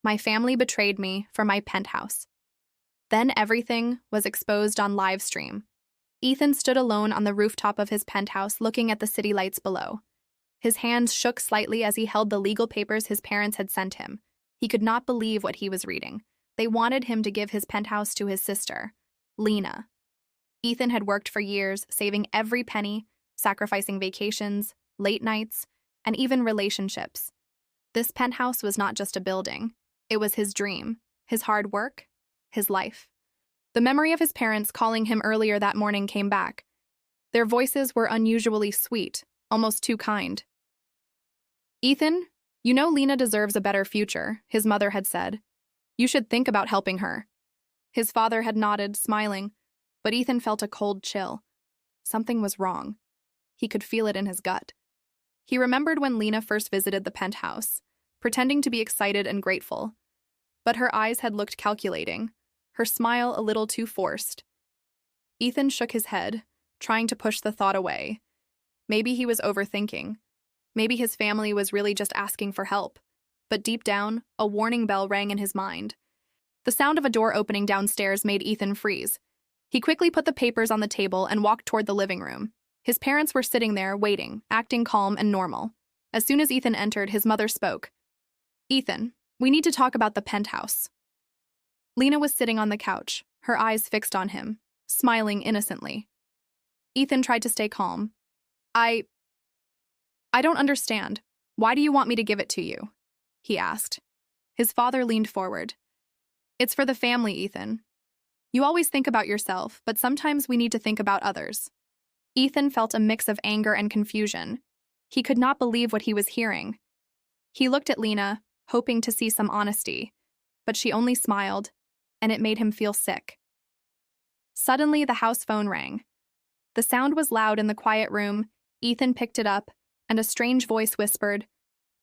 My family betrayed me for my penthouse. Then everything was exposed on live stream. Ethan stood alone on the rooftop of his penthouse looking at the city lights below. His hands shook slightly as he held the legal papers his parents had sent him. He could not believe what he was reading. They wanted him to give his penthouse to his sister, Lena. Ethan had worked for years, saving every penny, sacrificing vacations, late nights, and even relationships. This penthouse was not just a building. It was his dream, his hard work, his life. The memory of his parents calling him earlier that morning came back. Their voices were unusually sweet, almost too kind. "Ethan, you know Lena deserves a better future," his mother had said. "You should think about helping her." His father had nodded, smiling, but Ethan felt a cold chill. Something was wrong. He could feel it in his gut. He remembered when Lena first visited the penthouse, pretending to be excited and grateful. But her eyes had looked calculating, her smile a little too forced. Ethan shook his head, trying to push the thought away. Maybe he was overthinking. Maybe his family was really just asking for help. But deep down, a warning bell rang in his mind. The sound of a door opening downstairs made Ethan freeze. He quickly put the papers on the table and walked toward the living room. His parents were sitting there, waiting, acting calm and normal. As soon as Ethan entered, his mother spoke. "Ethan, we need to talk about the penthouse." Lena was sitting on the couch, her eyes fixed on him, smiling innocently. Ethan tried to stay calm. I don't understand. Why do you want me to give it to you?" he asked. His father leaned forward. "It's for the family, Ethan. You always think about yourself, but sometimes we need to think about others." Ethan felt a mix of anger and confusion. He could not believe what he was hearing. He looked at Lena, hoping to see some honesty, but she only smiled, and it made him feel sick. Suddenly, the house phone rang. The sound was loud in the quiet room. Ethan picked it up, and a strange voice whispered,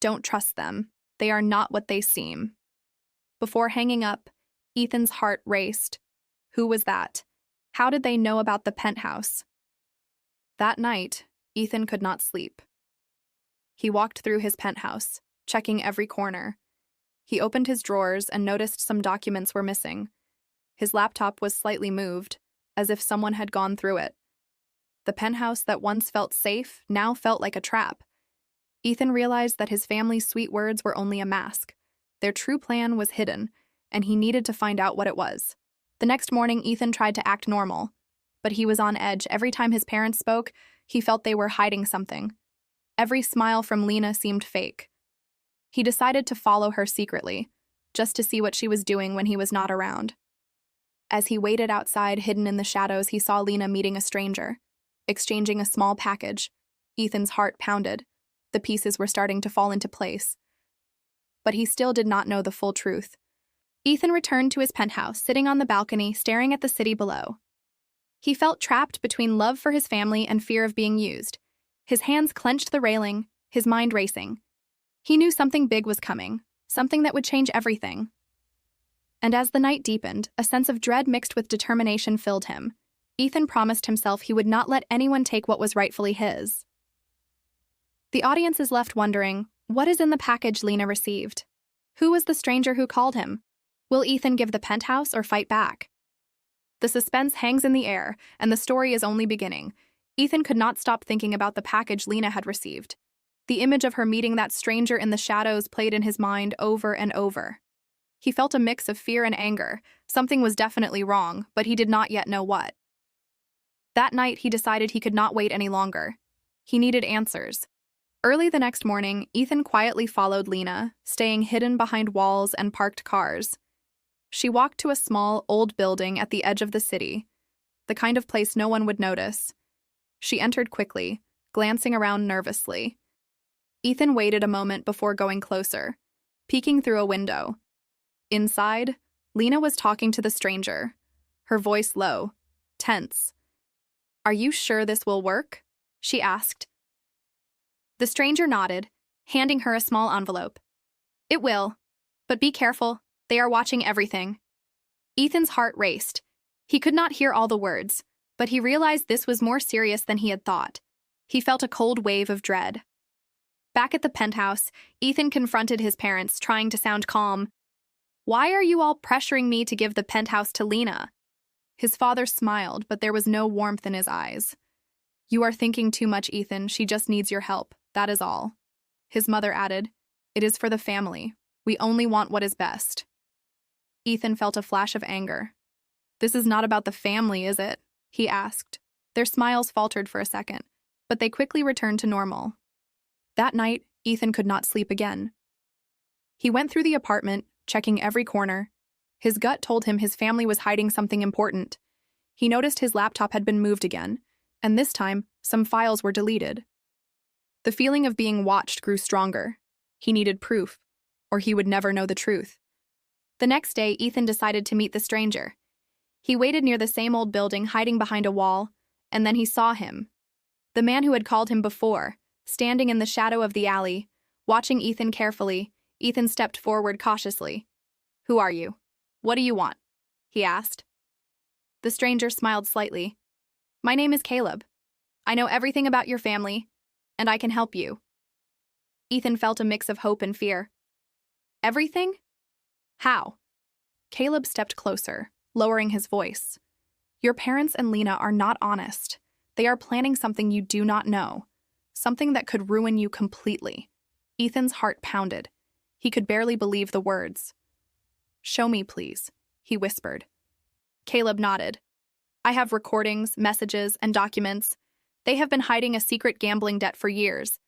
"Don't trust them. They are not what they seem." Before hanging up, Ethan's heart raced. Who was that? How did they know about the penthouse? That night, Ethan could not sleep. He walked through his penthouse, checking every corner. He opened his drawers and noticed some documents were missing. His laptop was slightly moved, as if someone had gone through it. The penthouse that once felt safe now felt like a trap. Ethan realized that his family's sweet words were only a mask. Their true plan was hidden, and he needed to find out what it was. The next morning, Ethan tried to act normal, but he was on edge. Every time his parents spoke, he felt they were hiding something. Every smile from Lena seemed fake. He decided to follow her secretly, just to see what she was doing when he was not around. As he waited outside, hidden in the shadows, he saw Lena meeting a stranger, exchanging a small package. Ethan's heart pounded. The pieces were starting to fall into place. But he still did not know the full truth. Ethan returned to his penthouse, sitting on the balcony, staring at the city below. He felt trapped between love for his family and fear of being used. His hands clenched the railing, his mind racing. He knew something big was coming, something that would change everything. And as the night deepened, a sense of dread mixed with determination filled him. Ethan promised himself he would not let anyone take what was rightfully his. The audience is left wondering, what is in the package Lena received? Who was the stranger who called him? Will Ethan give the penthouse or fight back? The suspense hangs in the air, and the story is only beginning. Ethan could not stop thinking about the package Lena had received. The image of her meeting that stranger in the shadows played in his mind over and over. He felt a mix of fear and anger. Something was definitely wrong, but he did not yet know what. That night, he decided he could not wait any longer. He needed answers. Early the next morning, Ethan quietly followed Lena, staying hidden behind walls and parked cars. She walked to a small, old building at the edge of the city, the kind of place no one would notice. She entered quickly, glancing around nervously. Ethan waited a moment before going closer, peeking through a window. Inside, Lena was talking to the stranger, her voice low, tense. "Are you sure this will work?" she asked. The stranger nodded, handing her a small envelope. "It will, but be careful. They are watching everything." Ethan's heart raced. He could not hear all the words, but he realized this was more serious than he had thought. He felt a cold wave of dread. Back at the penthouse, Ethan confronted his parents, trying to sound calm. Why are you all pressuring me to give the penthouse to Lena? His father smiled, but there was no warmth in his eyes. You are thinking too much, Ethan. She just needs your help. That is all. His mother added, It is for the family. We only want what is best. Ethan felt a flash of anger. This is not about the family, is it? He asked. Their smiles faltered for a second, but they quickly returned to normal. That night, Ethan could not sleep again. He went through the apartment, checking every corner. His gut told him his family was hiding something important. He noticed his laptop had been moved again, and this time, some files were deleted. The feeling of being watched grew stronger. He needed proof, or he would never know the truth. The next day, Ethan decided to meet the stranger. He waited near the same old building, hiding behind a wall, and then he saw him. The man who had called him before, standing in the shadow of the alley, watching Ethan carefully. Ethan stepped forward cautiously. Who are you? What do you want? He asked. The stranger smiled slightly. My name is Caleb. I know everything about your family, and I can help you. Ethan felt a mix of hope and fear. Everything? How? Caleb stepped closer, lowering his voice. Your parents and Lena are not honest. They are planning something you do not know, something that could ruin you completely. Ethan's heart pounded. He could barely believe the words. Show me, please, he whispered. Caleb nodded. I have recordings, messages, and documents. They have been hiding a secret gambling debt for years,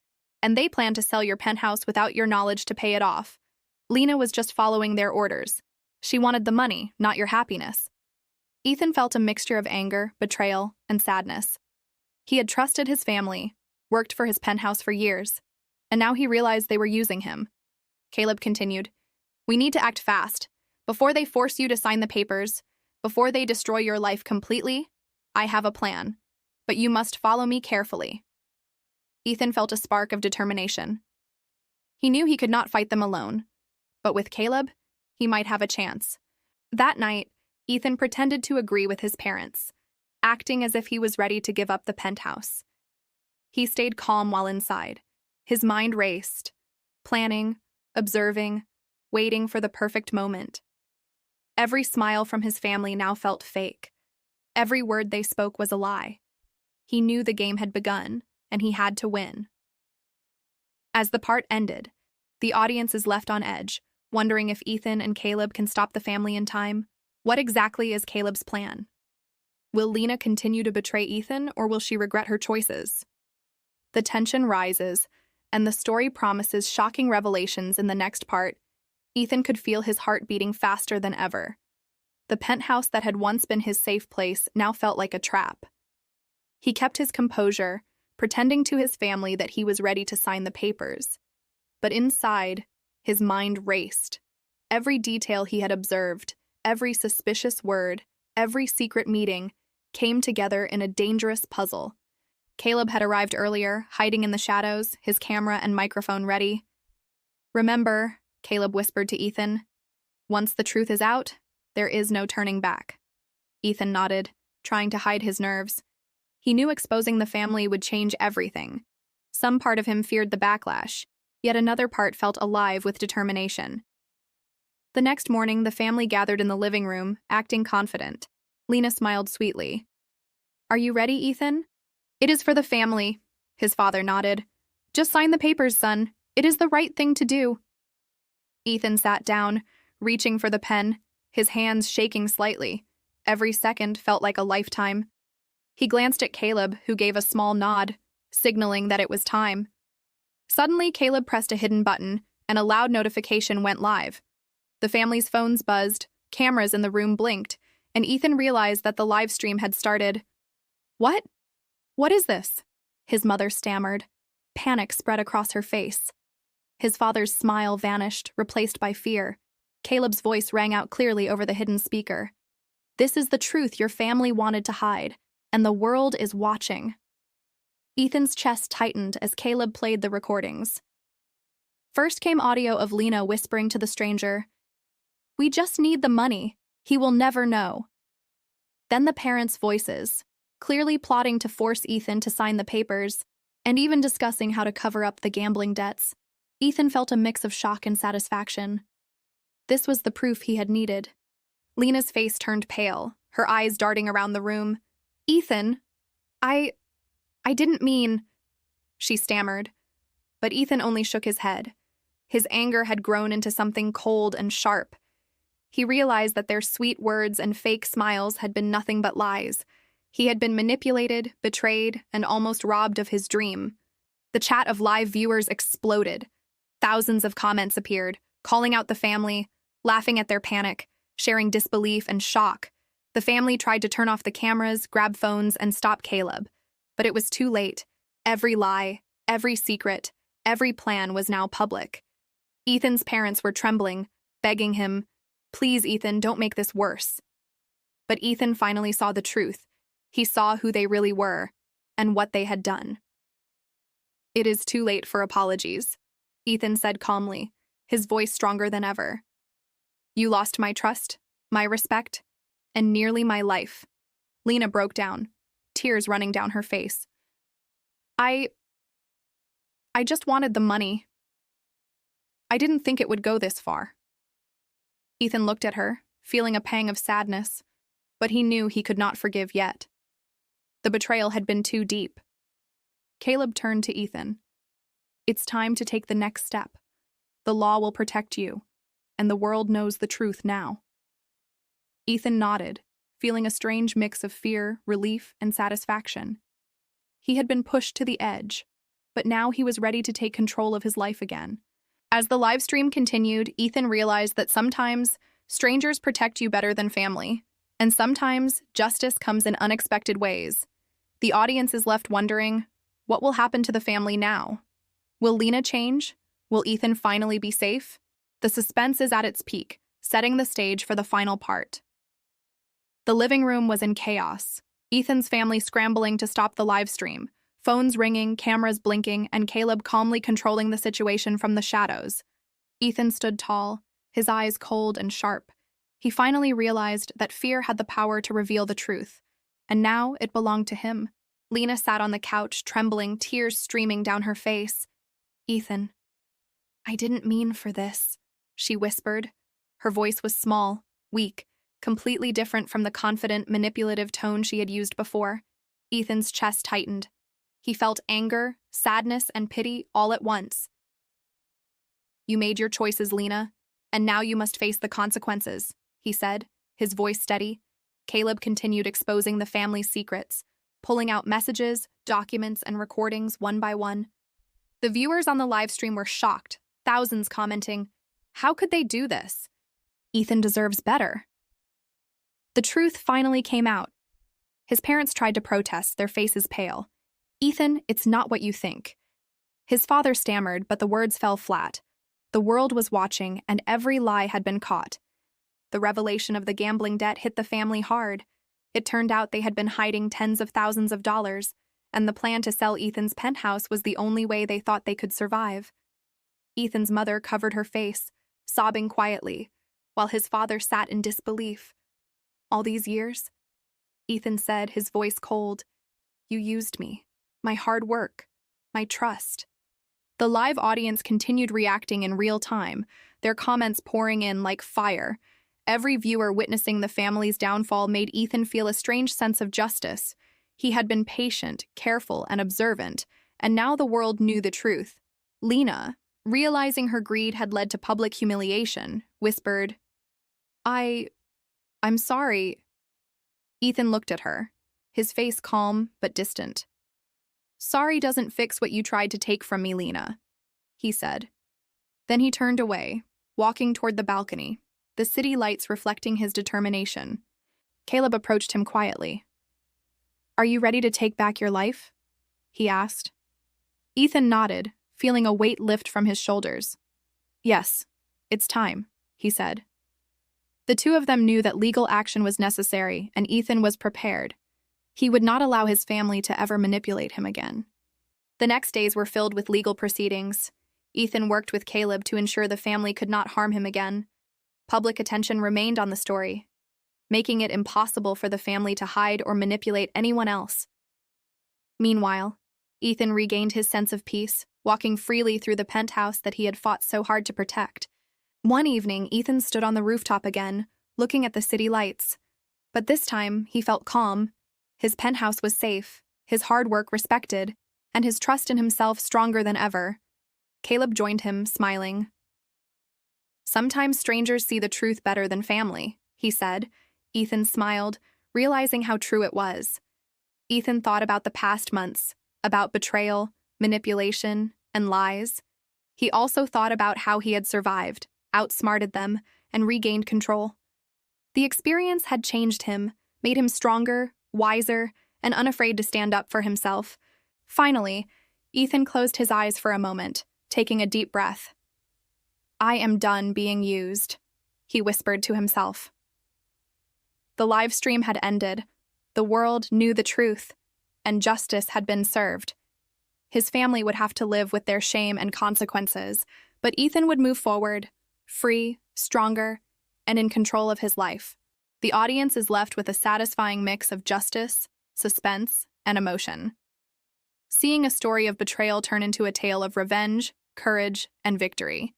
and they plan to sell your penthouse without your knowledge to pay it off. Lena was just following their orders. She wanted the money, not your happiness. Ethan felt a mixture of anger, betrayal, and sadness. He had trusted his family, worked for his penthouse for years, and now he realized they were using him. Caleb continued, We need to act fast. Before they force you to sign the papers, before they destroy your life completely, I have a plan, but you must follow me carefully. Ethan felt a spark of determination. He knew he could not fight them alone, but with Caleb, he might have a chance. That night, Ethan pretended to agree with his parents, acting as if he was ready to give up the penthouse. He stayed calm while inside. His mind raced, planning, observing, waiting for the perfect moment. Every smile from his family now felt fake. Every word they spoke was a lie. He knew the game had begun, and he had to win. As the part ended, the audience is left on edge, wondering if Ethan and Caleb can stop the family in time. What exactly is Caleb's plan? Will Lena continue to betray Ethan, or will she regret her choices? The tension rises, and the story promises shocking revelations in the next part. Ethan could feel his heart beating faster than ever. The penthouse that had once been his safe place now felt like a trap. He kept his composure, pretending to his family that he was ready to sign the papers. But inside, his mind raced. Every detail he had observed, every suspicious word, every secret meeting, came together in a dangerous puzzle. Caleb had arrived earlier, hiding in the shadows, his camera and microphone ready. Remember, Caleb whispered to Ethan, once the truth is out, there is no turning back. Ethan nodded, trying to hide his nerves. He knew exposing the family would change everything. Some part of him feared the backlash, yet another part felt alive with determination. The next morning, the family gathered in the living room, acting confident. Lena smiled sweetly. Are you ready, Ethan? It is for the family, his father nodded. Just sign the papers, son. It is the right thing to do. Ethan sat down, reaching for the pen, his hands shaking slightly. Every second felt like a lifetime. He glanced at Caleb, who gave a small nod, signaling that it was time. Suddenly, Caleb pressed a hidden button, and a loud notification went live. The family's phones buzzed, cameras in the room blinked, and Ethan realized that the live stream had started. What? What is this? His mother stammered. Panic spread across her face. His father's smile vanished, replaced by fear. Caleb's voice rang out clearly over the hidden speaker. This is the truth your family wanted to hide, and the world is watching. Ethan's chest tightened as Caleb played the recordings. First came audio of Lena whispering to the stranger, We just need the money. He will never know. Then the parents' voices, clearly plotting to force Ethan to sign the papers, and even discussing how to cover up the gambling debts. Ethan felt a mix of shock and satisfaction. This was the proof he had needed. Lena's face turned pale, her eyes darting around the room. "Ethan, I didn't mean," she stammered. But Ethan only shook his head. His anger had grown into something cold and sharp. He realized that their sweet words and fake smiles had been nothing but lies. He had been manipulated, betrayed, and almost robbed of his dream. The chat of live viewers exploded. Thousands of comments appeared, calling out the family, laughing at their panic, sharing disbelief and shock. The family tried to turn off the cameras, grab phones, and stop Caleb. But it was too late. Every lie, every secret, every plan was now public. Ethan's parents were trembling, begging him, "Please, Ethan, don't make this worse." But Ethan finally saw the truth. He saw who they really were and what they had done. "It is too late for apologies," Ethan said calmly, his voice stronger than ever. "You lost my trust, my respect, and nearly my life." Lena broke down, tears running down her face. I just wanted the money. I didn't think it would go this far." Ethan looked at her, feeling a pang of sadness, but he knew he could not forgive yet. The betrayal had been too deep. Caleb turned to Ethan. "It's time to take the next step. The law will protect you, and the world knows the truth now." Ethan nodded, feeling a strange mix of fear, relief, and satisfaction. He had been pushed to the edge, but now he was ready to take control of his life again. As the live stream continued, Ethan realized that sometimes strangers protect you better than family, and sometimes justice comes in unexpected ways. The audience is left wondering, what will happen to the family now? Will Lena change? Will Ethan finally be safe? The suspense is at its peak, setting the stage for the final part. The living room was in chaos, Ethan's family scrambling to stop the live stream, phones ringing, cameras blinking, and Caleb calmly controlling the situation from the shadows. Ethan stood tall, his eyes cold and sharp. He finally realized that fear had the power to reveal the truth, and now it belonged to him. Lena sat on the couch, trembling, tears streaming down her face. "Ethan, I didn't mean for this," she whispered. Her voice was small, weak, completely different from the confident, manipulative tone she had used before. Ethan's chest tightened. He felt anger, sadness, and pity all at once. "You made your choices, Lena, and now you must face the consequences," he said, his voice steady. Caleb continued exposing the family's secrets, pulling out messages, documents, and recordings one by one. The viewers on the live stream were shocked, thousands commenting, "How could they do this? Ethan deserves better." The truth finally came out. His parents tried to protest, their faces pale. "Ethan, it's not what you think." His father stammered, but the words fell flat. The world was watching, and every lie had been caught. The revelation of the gambling debt hit the family hard. It turned out they had been hiding tens of thousands of dollars, and the plan to sell Ethan's penthouse was the only way they thought they could survive. Ethan's mother covered her face, sobbing quietly, while his father sat in disbelief. "All these years?" Ethan said, his voice cold. "You used me. My hard work, my trust." The live audience continued reacting in real time, their comments pouring in like fire. Every viewer witnessing the family's downfall made Ethan feel a strange sense of justice. He had been patient, careful, and observant, and now the world knew the truth. Lena, realizing her greed had led to public humiliation, whispered, I'm sorry." Ethan looked at her, his face calm but distant. "Sorry doesn't fix what you tried to take from me, Lena," he said. Then he turned away, walking toward the balcony, the city lights reflecting his determination. Caleb approached him quietly. "Are you ready to take back your life?" he asked. Ethan nodded, feeling a weight lift from his shoulders. "Yes, it's time," he said. The two of them knew that legal action was necessary, and Ethan was prepared. He would not allow his family to ever manipulate him again. The next days were filled with legal proceedings. Ethan worked with Caleb to ensure the family could not harm him again. Public attention remained on the story, making it impossible for the family to hide or manipulate anyone else. Meanwhile, Ethan regained his sense of peace, walking freely through the penthouse that he had fought so hard to protect. One evening, Ethan stood on the rooftop again, looking at the city lights. But this time, he felt calm. His penthouse was safe, his hard work respected, and his trust in himself stronger than ever. Caleb joined him, smiling. "Sometimes strangers see the truth better than family," he said. Ethan smiled, realizing how true it was. Ethan thought about the past months, about betrayal, manipulation, and lies. He also thought about how he had survived, outsmarted them, and regained control. The experience had changed him, made him stronger, wiser, and unafraid to stand up for himself. Finally, Ethan closed his eyes for a moment, taking a deep breath. "I am done being used," he whispered to himself. The live stream had ended. The world knew the truth, and justice had been served. His family would have to live with their shame and consequences, but Ethan would move forward, free, stronger, and in control of his life. The audience is left with a satisfying mix of justice, suspense, and emotion. Seeing a story of betrayal turn into a tale of revenge, courage, and victory.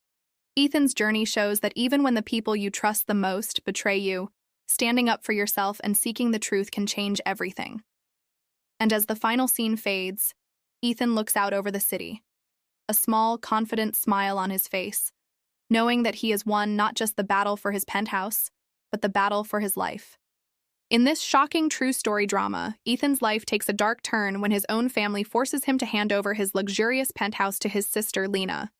Ethan's journey shows that even when the people you trust the most betray you, standing up for yourself and seeking the truth can change everything. And as the final scene fades, Ethan looks out over the city, a small, confident smile on his face, knowing that he has won not just the battle for his penthouse, but the battle for his life. In this shocking true story drama, Ethan's life takes a dark turn when his own family forces him to hand over his luxurious penthouse to his sister, Lena.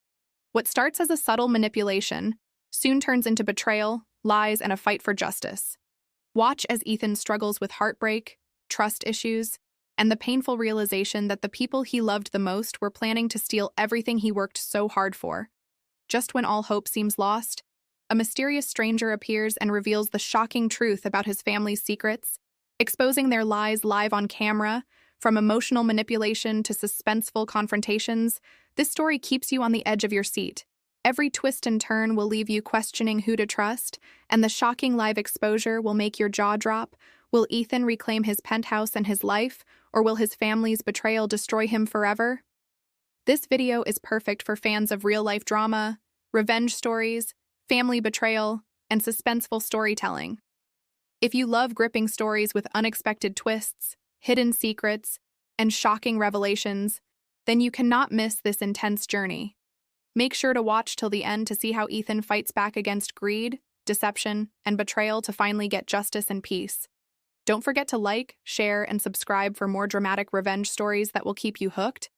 What starts as a subtle manipulation soon turns into betrayal, lies, and a fight for justice. Watch as Ethan struggles with heartbreak, trust issues, and the painful realization that the people he loved the most were planning to steal everything he worked so hard for. Just when all hope seems lost, a mysterious stranger appears and reveals the shocking truth about his family's secrets, exposing their lies live on camera. From emotional manipulation to suspenseful confrontations, this story keeps you on the edge of your seat. Every twist and turn will leave you questioning who to trust, and the shocking live exposure will make your jaw drop. Will Ethan reclaim his penthouse and his life, or will his family's betrayal destroy him forever? This video is perfect for fans of real-life drama, revenge stories, family betrayal, and suspenseful storytelling. If you love gripping stories with unexpected twists, hidden secrets, and shocking revelations, then you cannot miss this intense journey. Make sure to watch till the end to see how Ethan fights back against greed, deception, and betrayal to finally get justice and peace. Don't forget to like, share, and subscribe for more dramatic revenge stories that will keep you hooked.